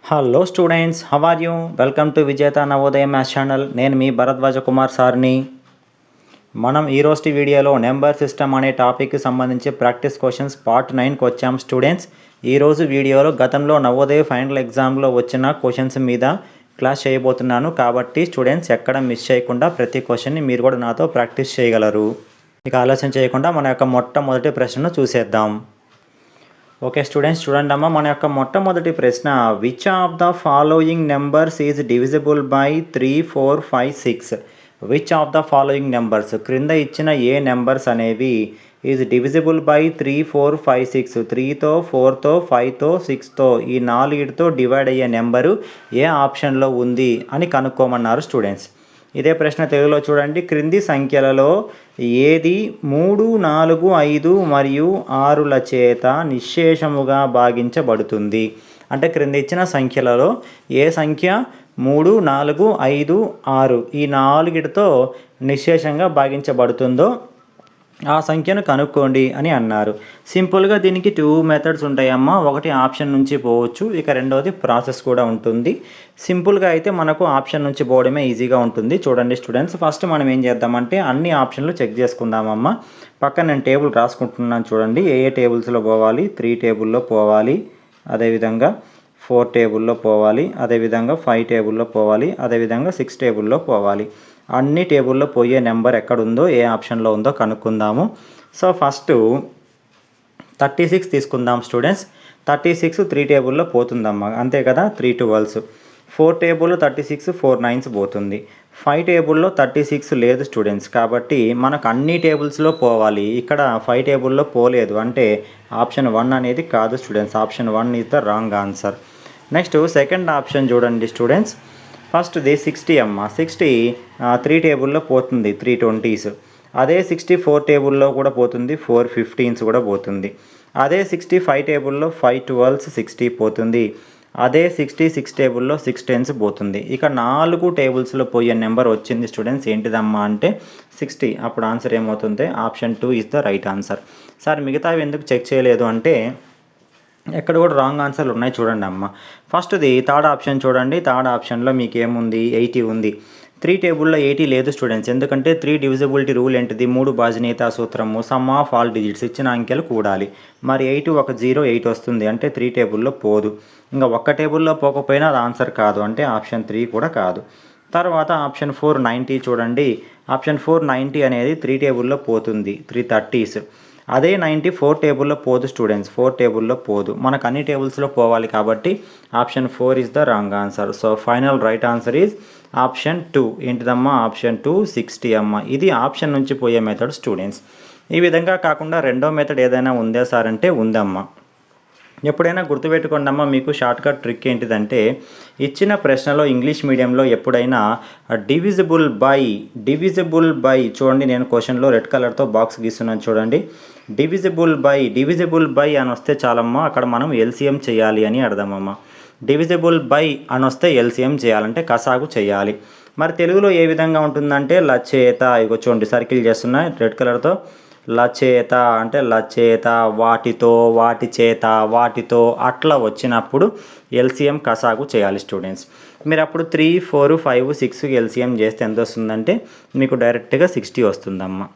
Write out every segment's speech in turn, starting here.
Hello students, how are you? Welcome to Vijetha Navodaya maths channel. నేను మీ భరద్వాజ కుమార్ సార్ని. మనం ఈరోజు వీడియోలో నెంబర్ సిస్టమ్ అనే టాపిక్కి సంబంధించి ప్రాక్టీస్ క్వశ్చన్స్ పార్ట్ 9కి వచ్చాం స్టూడెంట్స్. ఈరోజు వీడియోలో గతంలో నవోదయ ఫైనల్ ఎగ్జామ్లో వచ్చిన క్వశ్చన్స్ మీద క్లాస్ చేయబోతున్నాను. కాబట్టి స్టూడెంట్స్ ఎక్కడ మిస్ చేయకుండా ప్రతి క్వశ్చన్ని మీరు కూడా నాతో ప్రాక్టీస్ చేయగలరు. ఇక ఆలస్యం చేయకుండా మన యొక్క మొట్టమొదటి ప్రశ్నను చూసేద్దాం. ఓకే స్టూడెంట్స్, చూడండి అమ్మా, మన యొక్క మొట్టమొదటి ప్రశ్న, which of the following numbers is divisible by 3, 4, 5, 6? Which of the following numbers, క్రింద ఇచ్చిన ఏ నెంబర్స్ అనేవి ఈజ్ డివిజిబుల్ బై 3, 4, 5, 6, 3తో 4తో 5తో 6తో ఈ 4తో డివైడ్ అయ్యే నెంబరు ఏ ఆప్షన్లో ఉంది అని కనుక్కోమన్నారు స్టూడెంట్స్. ఇదే ప్రశ్న తెలుగులో చూడండి. క్రింది సంఖ్యలలో ఏది 3, 4, 5 మరియు 6ల చేత నిశ్శేషముగా భాగించబడుతుంది? అంటే క్రింద ఇచ్చిన సంఖ్యలలో ఏ సంఖ్య 3, 4, 5, 6 ఈ 4తో నిశ్శేషంగా భాగించబడుతుందో ఆ సంఖ్యను కనుక్కోండి అని అన్నారు. సింపుల్గా దీనికి 2 మెథడ్స్ ఉంటాయమ్మా. ఒకటి ఆప్షన్ నుంచి పోవచ్చు, ఇక రెండవది ప్రాసెస్ కూడా ఉంటుంది. సింపుల్గా అయితే మనకు ఆప్షన్ నుంచి పోవడమే ఈజీగా ఉంటుంది. చూడండి స్టూడెంట్స్, ఫస్ట్ మనం ఏం చేద్దామంటే అన్ని ఆప్షన్లు చెక్ చేసుకుందామమ్మా. పక్కన నేను టేబుల్ రాసుకుంటున్నాను చూడండి. ఏ టేబుల్స్లో పోవాలి? 3 టేబుల్లో పోవాలి, అదేవిధంగా 4 టేబుల్లో పోవాలి, అదేవిధంగా 5 టేబుల్లో పోవాలి, అదేవిధంగా 6 టేబుల్లో పోవాలి. అన్ని టేబుల్లో పోయే నెంబర్ ఎక్కడుందో ఏ ఆప్షన్లో ఉందో కనుక్కుందాము. సో ఫస్ట్ 36 తీసుకుందాం స్టూడెంట్స్. 36 3 టేబుల్లో పోతుందమ్మా, అంతే కదా. 3 12s. 4 టేబుల్లో 36 4 9s పోతుంది. 5 టేబుల్లో 36 లేదు స్టూడెంట్స్, కాబట్టి మనకు అన్ని టేబుల్స్లో పోవాలి. ఇక్కడ 5 టేబుల్లో పోలేదు, అంటే ఆప్షన్ 1 అనేది కాదు students. Option 1 is the wrong answer. Next second option చూడండి స్టూడెంట్స్. ఫస్ట్ది 60 అమ్మ. 60 3 టేబుల్లో పోతుంది, 3 20s. అదే 60 4 టేబుల్లో కూడా పోతుంది, 4 15s కూడా పోతుంది. అదే 60 5 టేబుల్లో 5 12s 60 పోతుంది. అదే 60 6 టేబుల్లో 6 10s పోతుంది. ఇక 4 టేబుల్స్లో పోయే నెంబర్ వచ్చింది స్టూడెంట్స్, ఏంటిదమ్మా అంటే 60. అప్పుడు ఆన్సర్ ఏమవుతుంది? Option 2 is the right answer. Sir మిగతావి ఎందుకు చెక్ చేయలేదు అంటే ఎక్కడ కూడా రాంగ్ ఆన్సర్లు ఉన్నాయి చూడండి అమ్మ. ఫస్ట్ది థర్డ్ ఆప్షన్ చూడండి. థర్డ్ ఆప్షన్లో మీకు ఏముంది? 80 ఉంది. 3 టేబుల్లో 80 లేదు స్టూడెంట్స్, ఎందుకంటే 3 డివిజిబిలిటీ రూల్ ఏంటిది? 3 భాజనీయతా సూత్రము, సమ్ ఆఫ్ ఆల్ డిజిట్స్, ఇచ్చిన అంకెలు కూడాలి. మరి 8 ఒక 0 8 వస్తుంది, అంటే 3 టేబుల్లో పోదు. ఇంకా ఒక్క టేబుల్లో పోకపోయినా అది ఆన్సర్ కాదు, అంటే ఆప్షన్ 3 కూడా కాదు. తర్వాత ఆప్షన్ 4 90 చూడండి. ఆప్షన్ 4 90 అనేది 3 టేబుల్లో పోతుంది, 3 30s. అదే 90 4 టేబుల్లో పోదు స్టూడెంట్స్, 4 టేబుల్లో పోదు. మనకు అన్ని టేబుల్స్లో పోవాలి, కాబట్టి option 4 is the wrong answer. So final right answer is option 2. ఏంటిదమ్మా? ఆప్షన్ 2 60 అమ్మ. ఇది ఆప్షన్ నుంచి పోయే మెథడ్ స్టూడెంట్స్. ఈ విధంగా కాకుండా రెండో మెథడ్ ఏదైనా ఉందా సార్ అంటే ఉందమ్మా. ఎప్పుడైనా గుర్తుపెట్టుకోండి అమ్మ, మీకు షార్ట్కట్ ట్రిక్ ఏంటిదంటే ఇచ్చిన ప్రశ్నలో ఇంగ్లీష్ మీడియంలో ఎప్పుడైనా డివిజిబుల్ బై చూడండి, నేను క్వశ్చన్లో రెడ్ కలర్తో బాక్స్ గీస్తున్నాను చూడండి. డివిజిబుల్ బై అని వస్తే చాలమ్మా, అక్కడ మనం ఎల్సిఎం చేయాలి అని అర్థమమ్మా. డివిజిబుల్ బై అని వస్తే ఎల్సిఎం చేయాలంటే కసాగు చేయాలి. మరి తెలుగులో ఏ విధంగా ఉంటుందంటే లచేత. ఇగో చూడండి, సర్కిల్ చేస్తున్నా రెడ్ కలర్తో. లచేత అంటే లచేత, వాటితో, వాటి చేత, వాటితో అట్లా వచ్చినప్పుడు ఎల్సిఎం కసాగు చేయాలి స్టూడెంట్స్. మీరు అప్పుడు 3 4 5 6 ఎల్సిఎం చేస్తే ఎంత వస్తుందంటే మీకు డైరెక్ట్గా 60 వస్తుందమ్మా.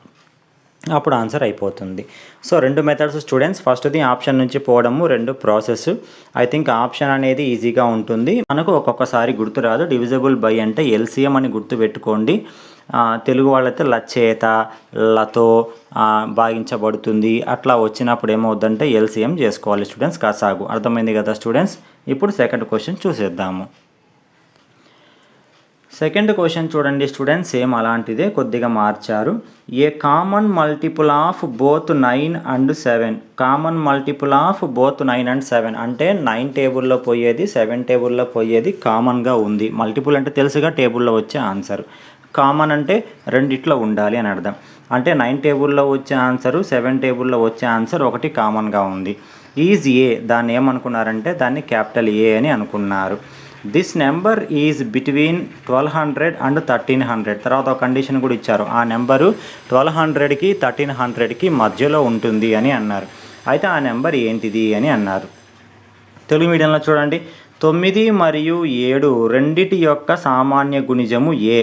అప్పుడు ఆన్సర్ అయిపోతుంది. So 2 methods students. ఫస్ట్ది ఆప్షన్ నుంచి పోవడము, 2 ప్రాసెస్. ఐ థింక్ ఆప్షన్ అనేది ఈజీగా ఉంటుంది. మనకు ఒక్కొక్కసారి గుర్తురాదు. డివిజిబుల్ బై అంటే ఎల్సిఎం అని గుర్తు పెట్టుకోండి. తెలుగు వాళ్ళైతే లచేత, లతో భాగించబడుతుంది అట్లా వచ్చినప్పుడు ఏమవుద్దంటే ఎల్సిఎం చేసుకోవాలి స్టూడెంట్స్, కసాగు. అర్థమైంది కదా స్టూడెంట్స్? ఇప్పుడు సెకండ్ క్వశ్చన్ చూసేద్దాము. సెకండ్ క్వశ్చన్ చూడండి స్టూడెంట్స్, సేమ్ అలాంటిదే, కొద్దిగా మార్చారు. A common multiple of both 9 and 7. Common multiple of both 9 and 7 అంటే 9 టేబుల్లో పోయేది 7 టేబుల్లో పోయేది కామన్గా ఉంది. మల్టిపుల్ అంటే తెలుసుగా, టేబుల్లో వచ్చే ఆన్సర్. కామన్ అంటే రెండిట్లో ఉండాలి అని అర్థం. అంటే 9 టేబుల్లో వచ్చే ఆన్సరు 7 టేబుల్లో వచ్చే ఆన్సర్ ఒకటి కామన్గా ఉంది. ఈజ్ ఏ, దాన్ని ఏమనుకున్నారంటే దాన్ని క్యాపిటల్ ఏ అని అనుకున్నారు. This number is between 1200 and 1300. తర్వాత ఒక కండిషన్ కూడా ఇచ్చారు, ఆ నెంబరు 1200కి 1300కి మధ్యలో ఉంటుంది అని అన్నారు. అయితే ఆ నెంబర్ ఏంటిది అని అన్నారు. తెలుగు మీడియంలో చూడండి, 9 మరియు 7 రెండిటి యొక్క సామాన్య గుణిజము ఏ.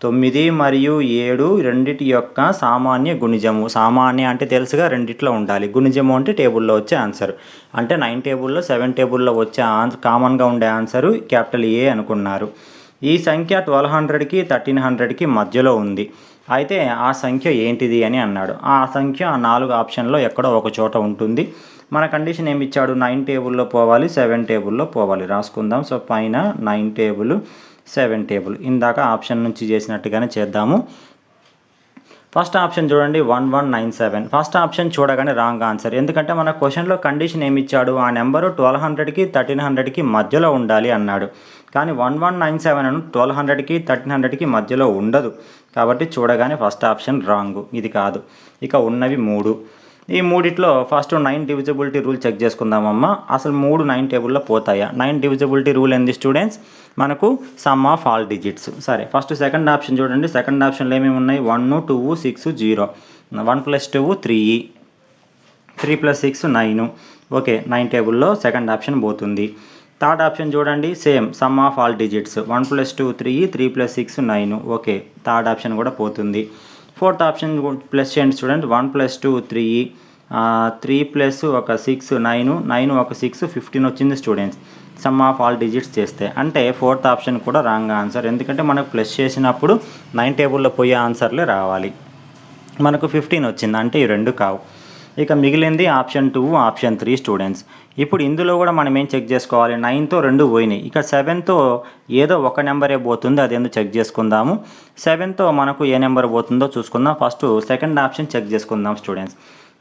9 మరియు 7 రెండిటి యొక్క సామాన్య గుణిజము. సామాన్య అంటే తెలుసుగా, రెండిట్లో ఉండాలి. గుణిజము అంటే టేబుల్లో వచ్చే ఆన్సర్. అంటే 9 టేబుల్లో 7 టేబుల్లో వచ్చే కామన్గా ఉండే ఆన్సరు క్యాపిటల్ ఏ అనుకున్నారు. ఈ సంఖ్య 1200కి 1300కి మధ్యలో ఉంది. అయితే ఆ సంఖ్య ఏంటిది అని అన్నాడు. ఆ సంఖ్య 4 ఆప్షన్లో ఎక్కడో ఒక చోట ఉంటుంది. మన కండిషన్ ఏమి ఇచ్చాడు? 9 టేబుల్లో పోవాలి, 7 టేబుల్లో పోవాలి. రాసుకుందాం. సో పైన 9 టేబుల్, 7 టేబుల్. ఇందాక ఆప్షన్ నుంచి చేసినట్టుగానే చేద్దాము. ఫస్ట్ ఆప్షన్ చూడండి, 1197. ఫస్ట్ ఆప్షన్ చూడగానే రాంగ్ ఆన్సర్. ఎందుకంటే మన క్వశ్చన్లో కండిషన్ ఏమి ఇచ్చాడు? ఆ నెంబరు 1200కి 1300కి మధ్యలో ఉండాలి అన్నాడు. కానీ 1197 అని 1200కి 1300కి మధ్యలో ఉండదు. కాబట్టి చూడగానే ఫస్ట్ ఆప్షన్ రాంగ్, ఇది కాదు. ఇక ఉన్నవి 3. ఈ మూడిట్లో ఫస్ట్ 9 డివిజిబిలిటీ రూల్ చెక్ చేసుకుందామమ్మా. అసలు 3 9 టేబుల్లో పోతాయా? 9 డివిజిబిలిటీ రూల్ ఏంది స్టూడెంట్స్? మనకు సమ్ ఆఫ్ ఆల్ డిజిట్స్. సరే, ఫస్ట్ సెకండ్ ఆప్షన్ చూడండి. సెకండ్ ఆప్షన్లో ఏమేమి ఉన్నాయి? 1 2 6 0. 1 + 2 3, 3 + 6 9. ఓకే, 9 టేబుల్లో సెకండ్ ఆప్షన్ పోతుంది. థర్డ్ ఆప్షన్ చూడండి, same some of all digits. 1 + 2 3, 3 + 6 9. Okay, third option కూడా పోతుంది. ఫోర్త్ ఆప్షన్ ప్లస్ చేయండి స్టూడెంట్. 1 + 2 3, 3 + 1 6 9, 9 1 6 15 వచ్చింది students. Some of all digits చేస్తే అంటే ఫోర్త్ ఆప్షన్ కూడా రాంగ్ ఆన్సర్. ఎందుకంటే మనకు ప్లస్ చేసినప్పుడు 9 టేబుల్లో పోయే ఆన్సర్లే రావాలి. మనకు 15 వచ్చింది, అంటే ఈ రెండు కావు. ఇక మిగిలింది ఆప్షన్ 2, ఆప్షన్ 3 స్టూడెంట్స్. ఇప్పుడు ఇందులో కూడా మనం ఏం చెక్ చేసుకోవాలి? 9తో 2 పోయినాయి. ఇక 7తో ఏదో ఒక నెంబరే పోతుంది, అదేందో చెక్ చేసుకుందాము. 7తో మనకు ఏ నెంబర్ పోతుందో చూసుకుందాం. ఫస్ట్ సెకండ్ ఆప్షన్ చెక్ చేసుకుందాం స్టూడెంట్స్.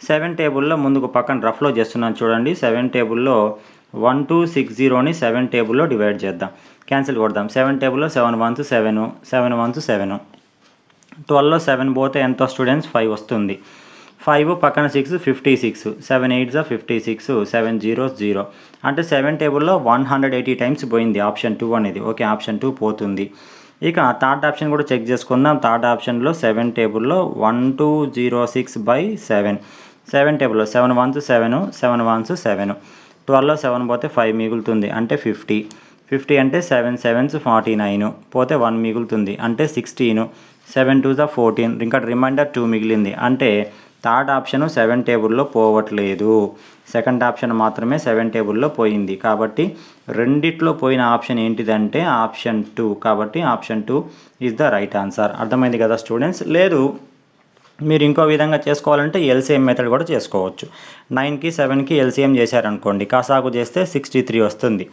7 టేబుల్లో ముందుకు పక్కన రఫ్లో చేస్తున్నాను చూడండి. 7 టేబుల్లో 1260ని 7 టేబుల్లో డివైడ్ చేద్దాం. క్యాన్సిల్ కొడదాం. 7 టేబుల్లో 7 1s 7, 7 1s 7. 12లో 7 పోతే ఎంత స్టూడెంట్స్? 5 వస్తుంది. 5 పక్కన 6 56, 7 8s 56, 7 0s 0. అంటే 7 టేబుల్లో 180 టైమ్స్ పోయింది ఆప్షన్ 2 అనేది. ఓకే, ఆప్షన్ 2 పోతుంది. ఇక థర్డ్ ఆప్షన్ కూడా చెక్ చేసుకుందాం. థర్డ్ ఆప్షన్లో 7 టేబుల్లో 1206/7. 7 టేబుల్లో 7 1s 7, 7 1s 7. 12లో 7 పోతే 5 మిగులుతుంది, అంటే 50. 50 అంటే 7 7s 49 పోతే 1 మిగులుతుంది, అంటే 16. 7 2s 14, ఇంకా రిమైండర్ 2 మిగిలింది. అంటే థర్డ్ ఆప్షన్ 7 టేబుల్లో పోవట్లేదు. సెకండ్ ఆప్షన్ మాత్రమే 7 టేబుల్లో పోయింది. కాబట్టి రెండిట్లో పోయిన ఆప్షన్ ఏంటిదంటే ఆప్షన్ 2. కాబట్టి option 2 is the right answer. అర్థమైంది కదా స్టూడెంట్స్? లేదు, మీరు ఇంకో విధంగా చేసుకోవాలంటే ఎల్సిఎం మెథడ్ కూడా చేసుకోవచ్చు. 9కి 7కి ఎల్సిఎం చేశారనుకోండి, కాసాగు చేస్తే 63 వస్తుంది.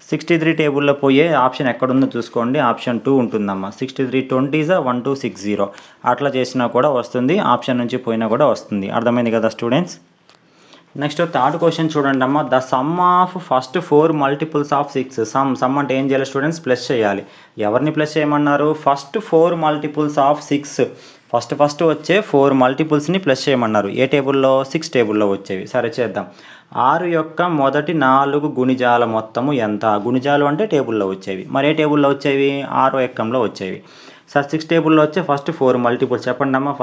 63 టేబుల్లో పోయే ఆప్షన్ ఎక్కడుందో చూసుకోండి. ఆప్షన్ 2 ఉంటుందమ్మా. 63 20s 1260 అట్లా చేసినా కూడా వస్తుంది, ఆప్షన్ నుంచి పోయినా కూడా వస్తుంది. అర్థమైంది కదా స్టూడెంట్స్? నెక్స్ట్ థర్డ్ క్వశ్చన్ చూడండి అమ్మా. The sum of first 4 multiples of 6. Some అంటే ఏం చేయాలి స్టూడెంట్స్? ప్లస్ చేయాలి. ఎవరిని ప్లస్ చేయమన్నారు? First 4 multiples of 6. ఫస్ట్ వచ్చే 4 మల్టిపుల్స్ని ప్లస్ చేయమన్నారు. ఏ టేబుల్లో? 6 టేబుల్లో వచ్చేవి. సరే చేద్దాం. 6 యొక్క మొదటి 4 గుణిజాల మొత్తము ఎంత? గుణిజాలు అంటే టేబుల్లో వచ్చేవి. మరి ఏ టేబుల్లో వచ్చేవి? 6వ ఎక్కంలో వచ్చేవి. సార్ 6 టేబుల్లో వచ్చే ఫస్ట్ 4 మల్టిపుల్స్ చెప్పండి అమ్మా.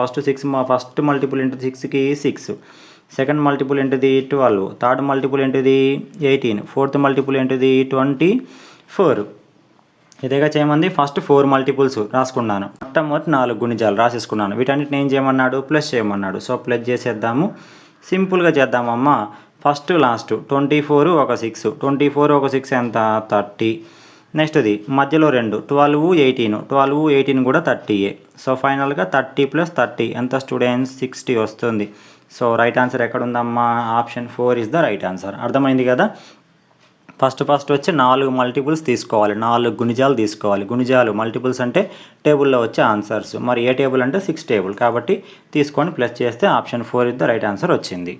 ఫస్ట్ మల్టిపుల్ ఇంటూ 6కి 6. సెకండ్ మల్టిపుల్ ఏంటిది? 12. థర్డ్ మల్టిపుల్ ఏంటిది? 18. ఫోర్త్ మల్టిపుల్ ఏంటిది? 24. ఇదేగా చేయమంది. ఫస్ట్ 4 మల్టిపుల్స్ రాసుకున్నాను. మొట్టమొదటి 4 గుణిజాలు రాసేసుకున్నాను. వీటన్నిటిని ఏం చేయమన్నాడు? ప్లస్ చేయమన్నాడు. సో ప్లస్ చేసేద్దాము. సింపుల్గా చేద్దామమ్మా. First last 24 1 6. 24 1 6 ఎంత? 30. నెక్స్ట్ది మధ్యలో 2 12 18. 12 18 కూడా 30. సో ఫైనల్గా 30 + 30 ఎంత స్టూడెంట్స్? 60 వస్తుంది. సో రైట్ ఆన్సర్ ఎక్కడ ఉందమ్మా? Option 4 is the right answer. అర్థమైంది కదా? ఫస్ట్ వచ్చి 4 మల్టిపుల్స్ తీసుకోవాలి, 4 గుణిజాలు తీసుకోవాలి. గుణిజాలు మల్టిపుల్స్ అంటే టేబుల్లో వచ్చే ఆన్సర్స్. మరి ఏ టేబుల్ అంటే 6 టేబుల్. కాబట్టి తీసుకొని ప్లస్ చేస్తే option 4 is the right answer వచ్చింది.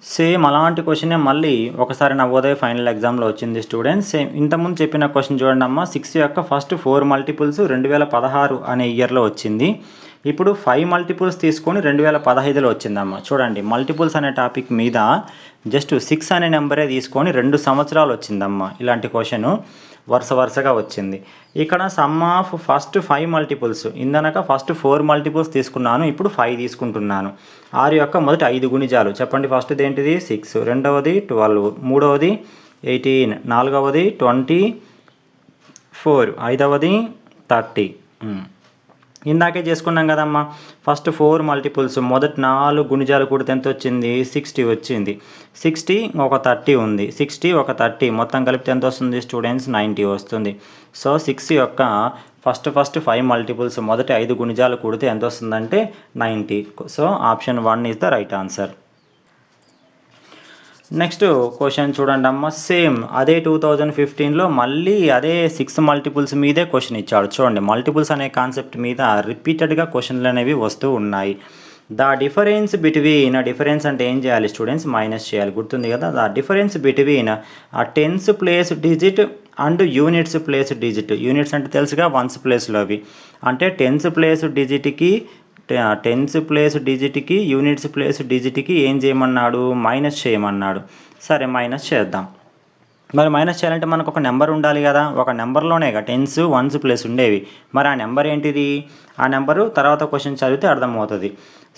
సేమ్ అలాంటి క్వశ్చనే మళ్ళీ ఒకసారి నవోదయ ఫైనల్ ఎగ్జామ్లో వచ్చింది స్టూడెంట్స్. సేమ్ ఇంతకుముందు చెప్పిన క్వశ్చన్ చూడండి అమ్మ. 6 యొక్క ఫస్ట్ 4 మల్టిపుల్స్ 2016 అనే ఇయర్లో వచ్చింది. ఇప్పుడు 5 మల్టిపుల్స్ తీసుకొని 2015లో వచ్చిందమ్మ. చూడండి, మల్టిపుల్స్ అనే టాపిక్ మీద జస్ట్ 6 అనే నెంబరే తీసుకొని 2 సంవత్సరాలు వచ్చిందమ్మ. ఇలాంటి క్వశ్చన్ వరుసగా వచ్చింది. ఇక్కడ సమ్ ఆఫ్ ఫస్ట్ 5 మల్టిపుల్స్ ఇందనక ఫస్ట్ 4 మల్టిపుల్స్ తీసుకున్నాను, ఇప్పుడు 5 తీసుకుంటున్నాను. 6 యొక్క మొదటి 5 గుణిజాలు చెప్పండి. ఫస్ట్ది ఏంటిది? 6, రెండవది 12, మూడవది 18, నాలుగవది 24, ఐదవది 30. ఇందాకే చేసుకున్నాం కదమ్మా. ఫస్ట్ 4 మల్టిపుల్స్, మొదటి 4 గుణిజాలు కూడితే ఎంత వచ్చింది? 60 వచ్చింది. 60 ఒక 30 ఉంది, 60 ఒక 30 మొత్తం కలిపితే ఎంత వస్తుంది స్టూడెంట్స్? 90 వస్తుంది. సో 6 యొక్క ఫస్ట్ 5 మల్టిపుల్స్, మొదటి 5 గుణిజాలు కూడితే ఎంత వస్తుందంటే 90. So option 1 is the right answer. Next question చూడండి అమ్మ. సేమ్ అదే 2015లో మళ్ళీ అదే 6 మల్టిపుల్స్ మీదే క్వశ్చన్ ఇచ్చాడు. చూడండి, మల్టిపుల్స్ అనే కాన్సెప్ట్ మీద రిపీటెడ్గా క్వశ్చన్లు అనేవి వస్తూ ఉన్నాయి. ద డిఫరెన్స్ బిట్వీన్, డిఫరెన్స్ అంటే ఏం చేయాలి స్టూడెంట్స్? మైనస్ చేయాలి, గుర్తుంది కదా. The difference between tens place digit and units place digit. Units అంటే తెలుసుగా, వన్స్ ప్లేస్లో అవి. అంటే టెన్స్ ప్లేస్ డిజిట్కి యూనిట్స్ ప్లేస్ డిజిట్కి ఏం చేయమన్నాడు? మైనస్ చేయమన్నాడు. సరే, మైనస్ చేద్దాం. మరి మైనస్ చేయాలంటే మనకు ఒక నెంబర్ ఉండాలి కదా. ఒక నెంబర్లోనే టెన్స్ వన్స్ ప్లేస్ ఉండేవి. మరి ఆ నెంబర్ ఏంటిది? ఆ నెంబరు తర్వాత క్వశ్చన్ చదివితే అర్థమవుతుంది.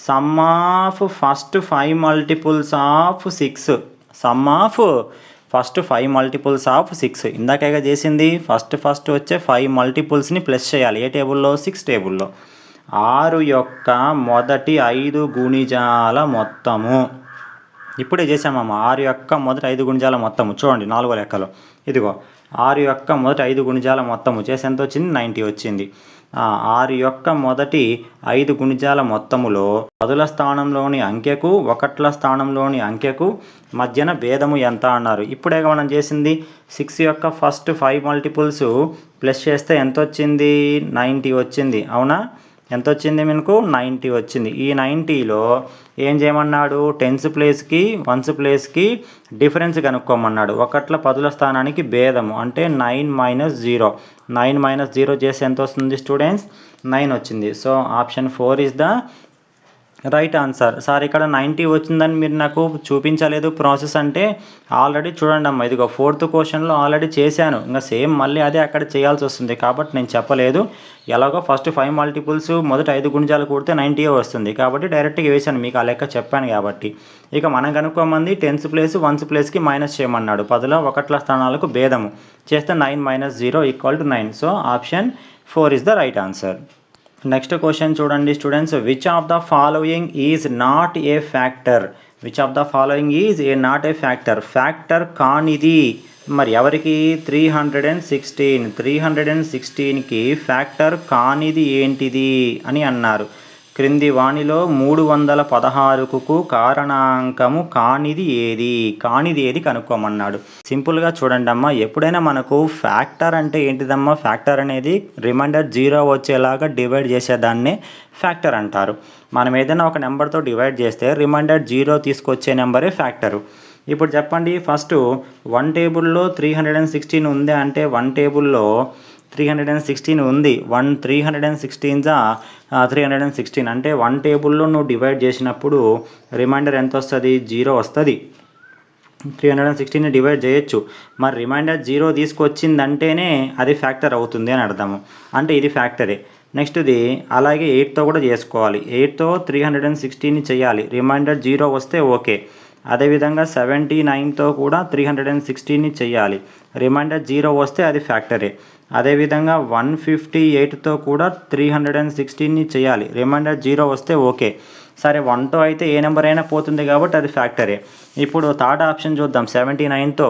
Some of first 5 multiples of 6. Some of first 5 multiples of 6 ఇందాకేగా చేసింది. ఫస్ట్ వచ్చే 5 మల్టిపుల్స్ని ప్లస్ చేయాలి. ఏ టేబుల్లో? 6 టేబుల్లో. 6 యొక్క మొదటి 5 గుణిజాల మొత్తము. ఇప్పుడే చేసామమ్మ. 6 యొక్క మొదటి 5 గుణిజాల మొత్తము చూడండి, 4వ లెక్కలో. ఇదిగో 6 యొక్క మొదటి 5 గుణిజాల మొత్తము చేసి ఎంత వచ్చింది? 90 వచ్చింది. 6 యొక్క మొదటి 5 గుణిజాల మొత్తములో 10ల స్థానంలోని అంకెకు 1ల స్థానంలోని అంకెకు మధ్యన భేదము ఎంత అన్నారు. ఇప్పుడే మనం చేసింది. 6 యొక్క ఫస్ట్ 5 మల్టిపుల్స్ ప్లస్ చేస్తే ఎంత వచ్చింది? 90 వచ్చింది. అవునా? ఎంత వచ్చింది మనకు? 90 వచ్చింది. ఈ 90లో ఏం చేయమన్నాడు? టెన్స్ ప్లేస్కి వన్స్ ప్లేస్కి డిఫరెన్స్ కనుక్కోమన్నాడు. 1ల 10ల స్థానానికి భేదము అంటే 9 - 0. 9 - 0 చేసి ఎంత వస్తుంది స్టూడెంట్స్? 9 వచ్చింది. So option 4 is the right answer. Sir ఇక్కడ 90 వచ్చిందని మీరు నాకు చూపించలేదు ప్రాసెస్ అంటే, ఆల్రెడీ చూడండి అమ్మ, ఇదిగో 4th క్వశ్చన్లో ఆల్రెడీ చేశాను. ఇంకా సేమ్ మళ్ళీ అదే అక్కడ చేయాల్సి వస్తుంది కాబట్టి నేను చెప్పలేదు. ఎలాగో ఫస్ట్ 5 మల్టిపుల్స్ మొదటి 5 గుణిజాలు కూడితే 90 వస్తుంది కాబట్టి డైరెక్ట్గా వేసాను, మీకు ఆ లెక్క చెప్పాను కాబట్టి. ఇక మనం కనుక్కోమంది టెన్స్ ప్లేస్ వన్స్ ప్లేస్కి మైనస్ చేయమన్నాడు. 10ల 1ల స్థానాలకు భేదము చేస్తే 9 - 0 = 9. So option 4 is the right answer. Next question చూడండి students. Which of the following is not a factor? Which of the following is not a factor? Factor కానిది మరి ఎవరికి? 316. 316కి ఫ్యాక్టర్ కానిది ఏంటిది అని అన్నారు. క్రింది వాణిలో 316కు కారణాంకము కానిది ఏది? కానిది ఏది కనుక్కోమన్నాడు. సింపుల్గా చూడండి అమ్మ, ఎప్పుడైనా మనకు ఫ్యాక్టర్ అంటే ఏంటిదమ్మా? ఫ్యాక్టర్ అనేది రిమైండర్ 0 వచ్చేలాగా డివైడ్ చేసేదాన్నే ఫ్యాక్టర్ అంటారు. మనం ఏదైనా ఒక నెంబర్తో డివైడ్ చేస్తే రిమైండర్ 0 తీసుకొచ్చే నెంబరే ఫ్యాక్టరు. ఇప్పుడు చెప్పండి, ఫస్ట్ 1 టేబుల్లో 316 ఉంది అంటే 1 టేబుల్లో 316 ఉంది. 316 అంటే 1 టేబుల్లో నువ్వు డివైడ్ చేసినప్పుడు రిమైండర్ ఎంత వస్తుంది? 0 వస్తుంది. 316ని డివైడ్ చేయొచ్చు. మరి రిమైండర్ 0 తీసుకొచ్చిందంటేనే అది ఫ్యాక్టర్ అవుతుంది అని అర్థము. అంటే ఇది ఫ్యాక్టరే. నెక్స్ట్ది అలాగే 8తో కూడా చేసుకోవాలి. 8తో 316ని చేయాలి. రిమైండర్ 0 వస్తే ఓకే. అదేవిధంగా 79తో కూడా 316ని చేయాలి. రిమైండర్ 0 వస్తే అది ఫ్యాక్టరే. అదేవిధంగా 158తో కూడా 316ని చేయాలి. రిమైండర్ 0 వస్తే ఓకే. సరే, 1తో అయితే ఏ నెంబర్ అయినా పోతుంది కాబట్టి అది ఫ్యాక్టరే. ఇప్పుడు థర్డ్ ఆప్షన్ చూద్దాం. 79తో